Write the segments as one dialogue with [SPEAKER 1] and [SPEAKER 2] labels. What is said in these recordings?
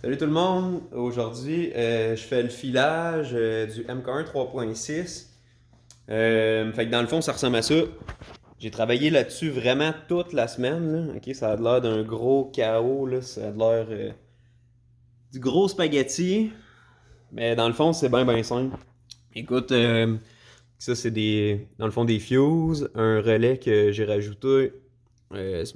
[SPEAKER 1] Salut tout le monde! Aujourd'hui, je fais le filage du MK1 3.6. Fait que dans le fond, ça ressemble à ça. J'ai travaillé là-dessus vraiment toute la semaine. Là. Ok, ça a l'air d'un gros chaos. Là. Ça a l'air du gros spaghetti. Mais dans le fond, c'est bien simple. Écoute, ça c'est dans le fond des fuses, un relais que j'ai rajouté.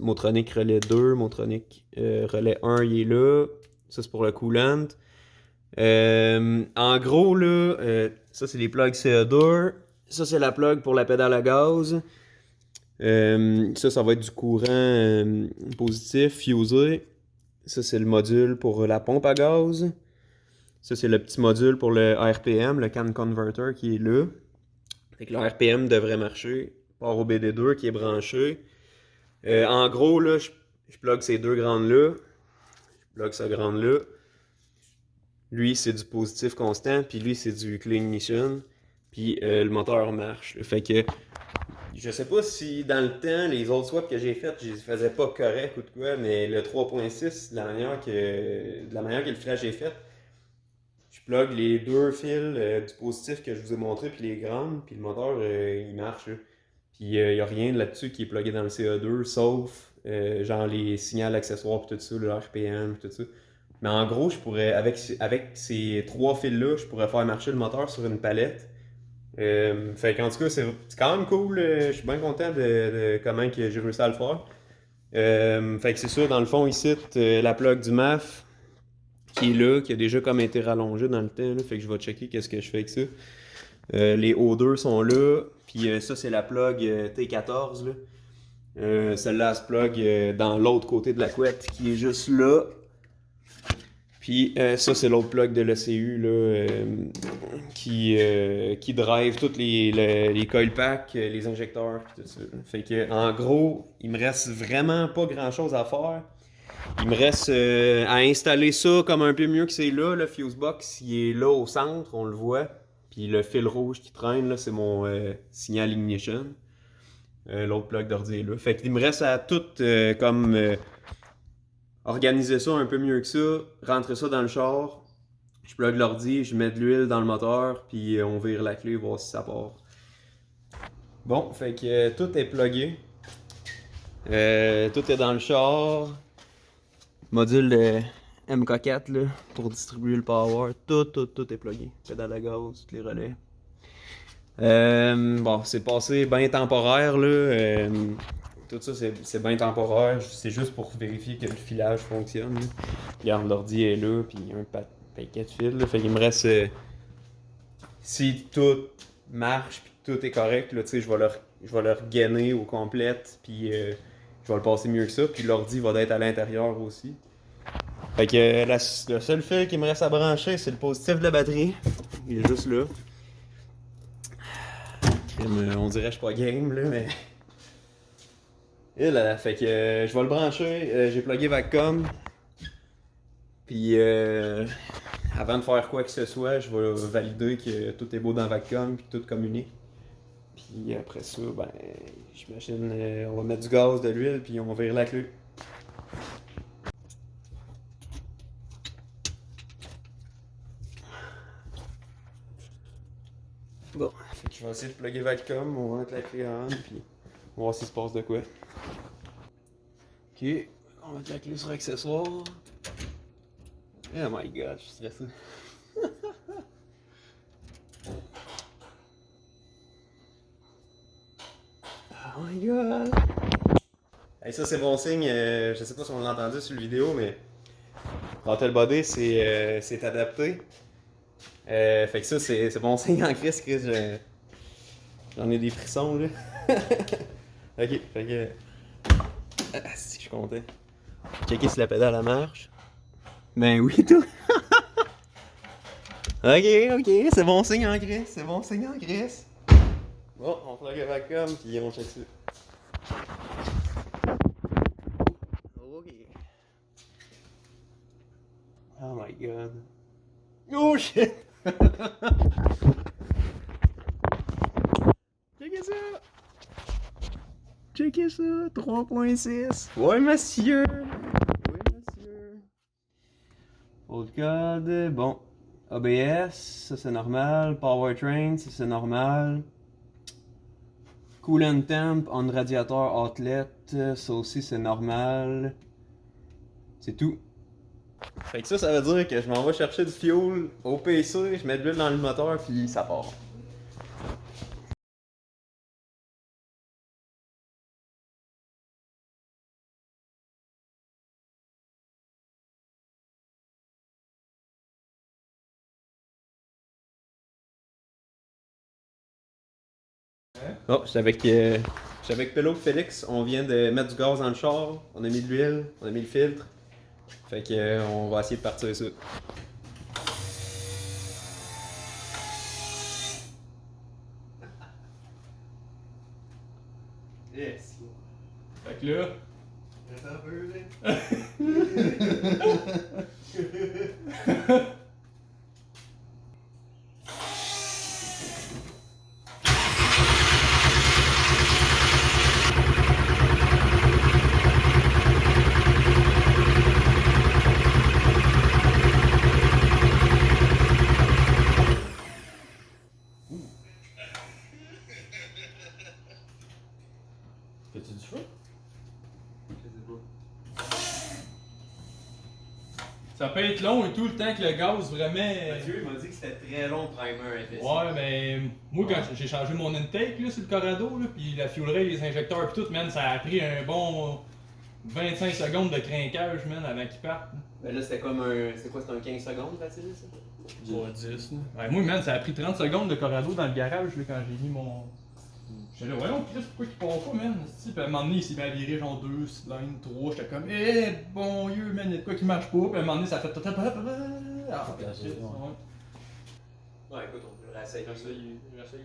[SPEAKER 1] Motronic relais 2, Motronic relais 1, il est là. Ça c'est pour le coolant. En gros, là, ça c'est les plugs CO2. Ça c'est la plug pour la pédale à gaz. Ça va être du courant positif, fusé. Ça c'est le module pour la pompe à gaz. Ça c'est le petit module pour le RPM, le CAN Converter qui est là. Fait que le RPM devrait marcher. Part au BD2 qui est branché. En gros, là, je plug ces deux grandes-là. Je plug cette grande-là. Lui, c'est du positif constant, puis lui, c'est du clean ignition. Puis le moteur marche. Fait que je sais pas si dans le temps, les autres swaps que j'ai faites, je les faisais pas correct ou de quoi, mais le 3.6, de la manière que le filage est fait, je plug les deux fils du positif que je vous ai montré, puis les grandes, puis le moteur, il marche. Là. Puis il n'y a rien là-dessus qui est plugué dans le CO2, sauf genre les signaux accessoires, puis tout ça, le RPM, puis tout ça. Mais en gros, je pourrais, avec ces trois fils-là, je pourrais faire marcher le moteur sur une palette. Fait qu'en tout cas, c'est quand même cool. Je suis bien content de comment que j'ai réussi à le faire. Fait que c'est ça, dans le fond, ici, la plug du MAF qui est là, qui a déjà comme été rallongée dans le temps. Là, fait que je vais checker qu'est-ce que je fais avec ça. Les O2 sont là. Puis ça, c'est la plug T14. Là. Celle-là, elle se plug dans l'autre côté de la couette qui est juste là. Puis ça, c'est l'autre plug de l'ECU là, qui drive tous les coil packs, les injecteurs, tout ça. Fait que, en gros, il me reste vraiment pas grand-chose à faire. Il me reste à installer ça comme un peu mieux que c'est là. Le fuse box, il est là au centre, on le voit. Puis le fil rouge qui traîne, là, c'est mon signal ignition. L'autre plug d'ordi est là. Fait qu'il me reste à tout comme organiser ça un peu mieux que ça, rentrer ça dans le char, je plug l'ordi, je mets de l'huile dans le moteur, puis on vire la clé, voir si ça part. Bon, fait que tout est plugué. Tout est dans le char. Module de MK4 là, pour distribuer le power. Tout est plugué. Pédale à gaz, tous les relais. Bon, c'est passé bien temporaire là. Tout ça, c'est bien temporaire. C'est juste pour vérifier que le filage fonctionne. Là. Regarde, l'ordi est là, puis il y a un paquet de fils. Là. Fait qu'il me reste. Si tout marche, puis tout est correct, là, je vais le regainer au complète, puis je vais le passer mieux que ça. Puis l'ordi va être à l'intérieur aussi. Fait que le seul fil qui me reste à brancher, c'est le positif de la batterie. Il est juste là. On dirait que je suis pas game, là, mais. Et là, fait que je vais le brancher, j'ai plugué Vaccom. Puis avant de faire quoi que ce soit, je vais valider que tout est beau dans Vaccom puis tout communique. Puis après ça, ben j'imagine on va mettre du gaz, de l'huile, puis on va virer la clé. Bon, fait que je vais essayer de plugger Vaccom, on va mettre la clé en, puis on va voir s'il se passe de quoi. Ok, on va mettre la clé sur accessoire. Oh my god, je suis stressé. Oh my god. Hey, ça c'est bon signe, je sais pas si on l'a entendu sur la vidéo, mais Battle Body c'est adapté. Fait que ça c'est bon signe en Chris, j'en ai des frissons là. Ok, fait que. Si je suis content. Checker si la pédale elle marche. Ben oui, tout. Ok, c'est bon signe en Chris, c'est bon signe en Chris. Bon, on plug le vacuum puis on check ça. Ok. Oh my god. Oh shit! Checkez ça! Checkez ça! 3.6! Ouais, monsieur! Oui, monsieur! Old code, bon. ABS, ça c'est normal. Powertrain, ça c'est normal. Coolant temp on radiator outlet, ça aussi c'est normal. C'est tout. Fait que ça veut dire que je m'en vais chercher du fuel au PC, je mets de l'huile dans le moteur, puis ça part. Oh, j'étais avec Pello Félix, on vient de mettre du gaz dans le char, on a mis de l'huile, on a mis le filtre. Fait que on va essayer de partir ça. Yes.
[SPEAKER 2] Fait que là.
[SPEAKER 1] Attends un peu, là.
[SPEAKER 2] Fais-tu du feu? Ça peut être long et tout le temps que le gaz vraiment.
[SPEAKER 1] Mathieu m'a dit que c'était très long primer FSI.
[SPEAKER 2] Ouais, mais moi quand j'ai changé mon intake là, sur le Corrado, là, puis la fuel rail, les injecteurs pis tout, man, ça a pris un bon 25 secondes de crinquage, man, avant qu'il parte.
[SPEAKER 1] Ben là, c'était comme un. C'est quoi, c'était un 15 secondes facile, ça?
[SPEAKER 2] Ouais, 10. Là. Ouais, moi, man, ça a pris 30 secondes de Corrado dans le garage là, quand j'ai mis mon. J'étais là, voyons, Chris, pourquoi il part pas, man? Puis à un moment donné, il s'est bien viré genre 2 cylindres, 3. J'étais comme, bon Dieu, man, y'a de quoi qui marche pas. Puis à un moment donné, ça fait tout. Ah,
[SPEAKER 1] Ouais, écoute, on peut le réessayer.
[SPEAKER 2] J'essaye.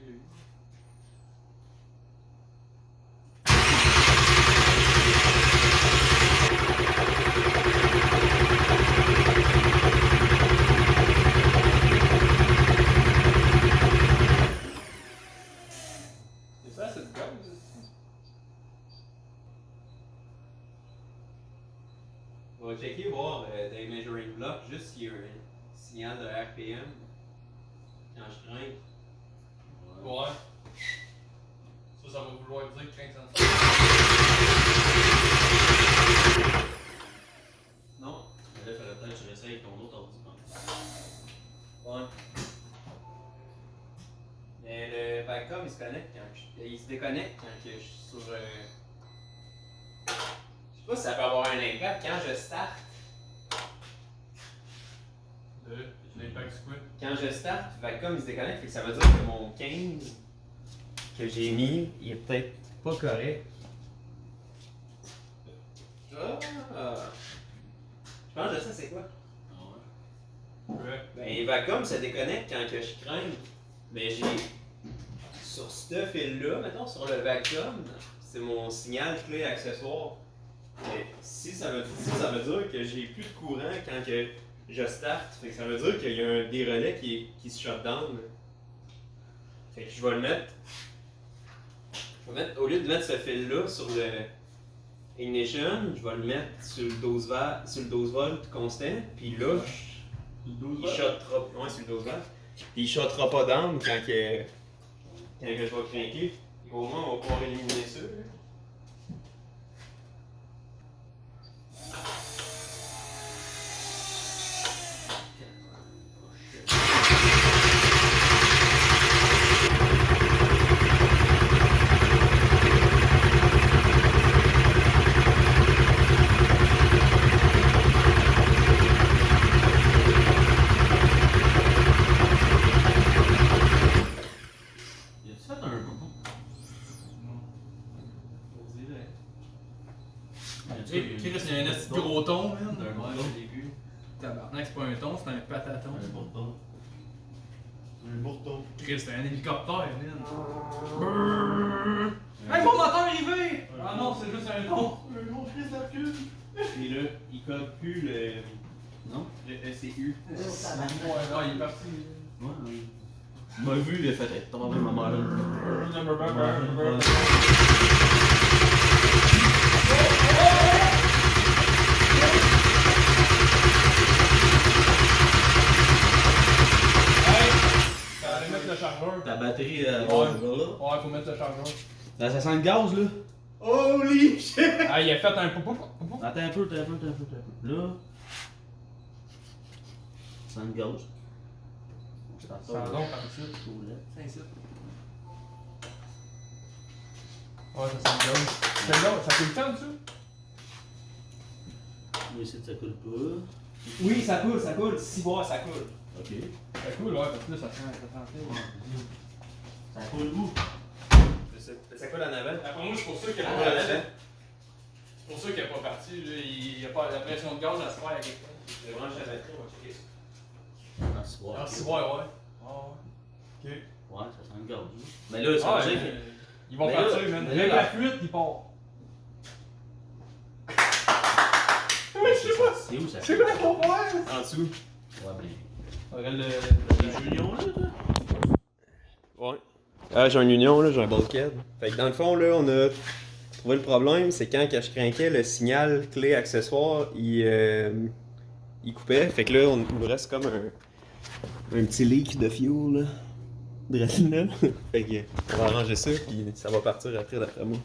[SPEAKER 2] C'est ça, c'est du gaz.
[SPEAKER 1] On va checker, voir dans les measuring blocks, juste s'il y a un signal de RPM quand je crains.
[SPEAKER 2] Ouais. Ça va vouloir dire que 15
[SPEAKER 1] Non?
[SPEAKER 3] Mais là, il faudrait peut-être que tu réessayes avec ton autre ordi.
[SPEAKER 1] Ouais. Mais le Bacom il se connecte il se déconnecte quand que je suis sur. Je sais pas si ça peut avoir un impact quand je start.
[SPEAKER 2] L'impact c'est quoi?
[SPEAKER 1] Quand je start, Vacom il se déconnecte, fait que ça veut dire que mon 15 que j'ai mis, il est peut-être pas correct. Ah! Je pense que je sais c'est quoi.
[SPEAKER 2] Ouais.
[SPEAKER 1] Ben Vacom ça déconnecte quand que je crains. Mais j'ai. Sur ce fil-là, mettons, sur le Vacom, c'est mon signal clé accessoire. Mais si ça veut dire que j'ai plus de courant quand que je start, fait que ça veut dire qu'il y a des relais qui se shut down. Fait que je vais le mettre. Au lieu de mettre ce fil-là sur le ignition, je vais le mettre sur le 12 volts constant, puis là, il shottera. Ouais, sur le 12 volts. Puis il shottera pas down quand je vais craquer. Au moins, on va pouvoir éliminer ça. Là.
[SPEAKER 3] As-tu fait un boubou?
[SPEAKER 2] Chris, il y a un petit gros ton, man.
[SPEAKER 3] Un bourdon au début.
[SPEAKER 2] Tabarnak, c'est pas un ton, c'est un pataton.
[SPEAKER 3] Un bourdon. Un bourdon.
[SPEAKER 2] Chris, c'est un hélicoptère, man. Hey, mon moteur est arrivé! Ah non, c'est juste un ton.
[SPEAKER 3] Un gros Chris d'arcule.
[SPEAKER 1] Puis là, il code plus le.
[SPEAKER 3] Non?
[SPEAKER 1] Le ECU.
[SPEAKER 2] Ouais, non, il est parti.
[SPEAKER 3] Ouais, oui. Tu m'as vu, il a fait être tombé ma mère là. là.
[SPEAKER 2] Ouais, faut mettre le chargeur.
[SPEAKER 3] Ça sent le gaz, là. Holy shit!
[SPEAKER 2] Ah, il a fait un poupou.
[SPEAKER 3] Attends un peu. Là. Ça sent le gaz. Je t'en
[SPEAKER 2] Ça donc par ici. C'est ici. Ouais, ça sent le gaz. C'est là, ça coule le temps dessus?
[SPEAKER 3] Mais ici, ça coule pas.
[SPEAKER 1] Oui, ça coule. Si bois, ça coule.
[SPEAKER 3] Ok.
[SPEAKER 2] Ça coule, ouais, parce que là, ça sent
[SPEAKER 3] Ça coule où?
[SPEAKER 1] Ça coule en avant.
[SPEAKER 2] Après moi, c'est pour ça qu'il
[SPEAKER 1] En
[SPEAKER 2] a pas
[SPEAKER 1] avant.
[SPEAKER 2] parti. C'est pour ça qu'il a pas parti. Là. Il a pas la pression de gaz à se faire avec quelqu'un.
[SPEAKER 1] Je vais brancher la batterie, on va checker ça.
[SPEAKER 3] Ah, c'est bon.
[SPEAKER 2] Ah, si, ouais. Ok.
[SPEAKER 3] Ouais, ça sent le gaz. Mais là, ça
[SPEAKER 2] Ah,
[SPEAKER 3] veut dire
[SPEAKER 2] mais
[SPEAKER 3] que.
[SPEAKER 2] ils vont
[SPEAKER 3] Mais
[SPEAKER 2] partir,
[SPEAKER 3] là-
[SPEAKER 2] man.
[SPEAKER 3] mais là,
[SPEAKER 2] Avec
[SPEAKER 3] la-
[SPEAKER 2] la fuite, il part.
[SPEAKER 3] C'est où ça?
[SPEAKER 2] C'est quoi qu'on voit?
[SPEAKER 1] En dessous.
[SPEAKER 3] Ouais, ben.
[SPEAKER 2] Regarde le.
[SPEAKER 3] Les unions, là, toi?
[SPEAKER 1] Ouais. Ah, j'ai un union, là, j'ai un bulkhead. Fait que dans le fond, là, on a trouvé le problème, c'est quand je craquais le signal clé accessoire, il coupait. Fait que là, il nous reste comme un petit leak de fuel, là. Dresse là. Fait que, on va arranger ça, puis ça va partir après, d'après moi.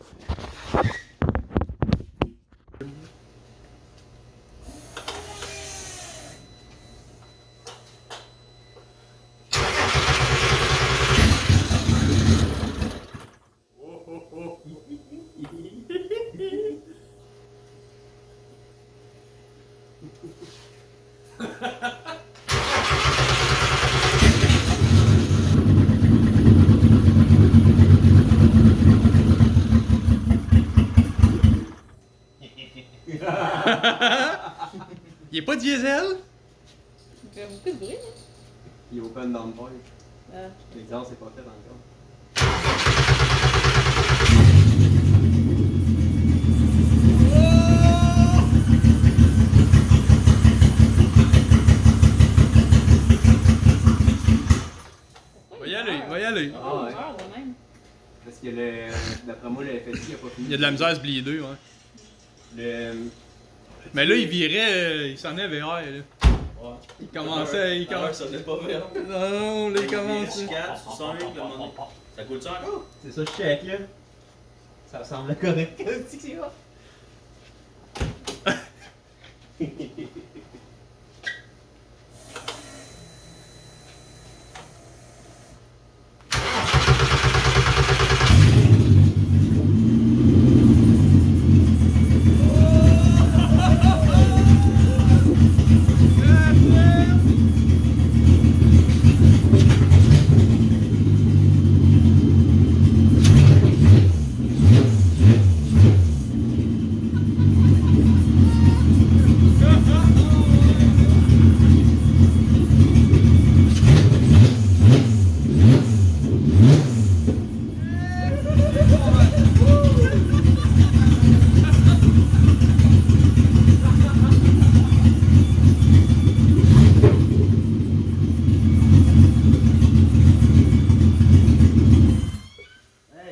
[SPEAKER 2] Il est pas diesel?
[SPEAKER 4] Il fait beaucoup de bruit, hein?
[SPEAKER 1] Il est open dans le pipe.
[SPEAKER 4] Ah.
[SPEAKER 1] L'exhaust c'est pas fait encore.
[SPEAKER 2] Va y aller.
[SPEAKER 1] Ah ouais.
[SPEAKER 4] Ah, de même.
[SPEAKER 1] Parce que d'après moi, le FSI a pas fini.
[SPEAKER 2] Il y a de la misère à se blier, ouais.
[SPEAKER 1] Le,
[SPEAKER 2] Mais là, il virait, il s'en est VR, là.
[SPEAKER 3] Ouais.
[SPEAKER 2] Il commençait, il
[SPEAKER 3] Ah,
[SPEAKER 2] commençait.
[SPEAKER 3] ça n'est pas fait.
[SPEAKER 2] Non, là, il commence.
[SPEAKER 3] 4, 5, ça coule ça encore?
[SPEAKER 1] c'est ça, je check là. Ça semble correct. C'est que c'est vrai.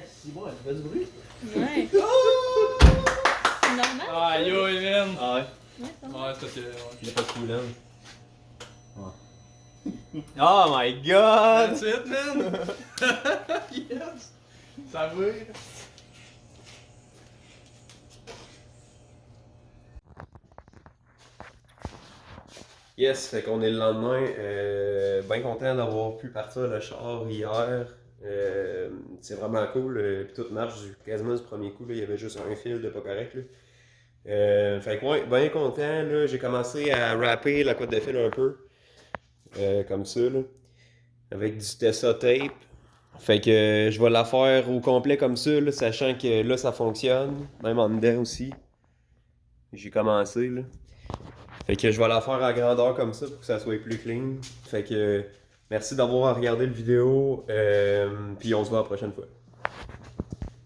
[SPEAKER 3] Si, bon, elle fait du bruit.
[SPEAKER 4] Ouais. C'est normal.
[SPEAKER 2] Aïe, aïe, man.
[SPEAKER 1] Ah ouais.
[SPEAKER 4] Ouais, ça va.
[SPEAKER 2] Ouais, c'est parce que.
[SPEAKER 1] Il a pas de coolant.
[SPEAKER 3] Ouais.
[SPEAKER 1] Oh my god!
[SPEAKER 2] That's it, man. Yes. Ça va.
[SPEAKER 1] Yes, fait qu'on est le lendemain. Bien content d'avoir pu partir le char hier. C'est vraiment cool. Puis tout marche quasiment du premier coup. Là. Il y avait juste un fil de pas correct. Là. Fait que ouais, bien content. Là. J'ai commencé à wrapper la cote de fil un peu. Comme ça. Là. Avec du Tessa tape. Fait que je vais la faire au complet comme ça, là, sachant que là ça fonctionne. Même en dedans aussi. J'ai commencé là. Fait que je vais la faire à grandeur comme ça pour que ça soit plus clean. Fait que merci d'avoir regardé le vidéo. Puis on se voit la prochaine fois.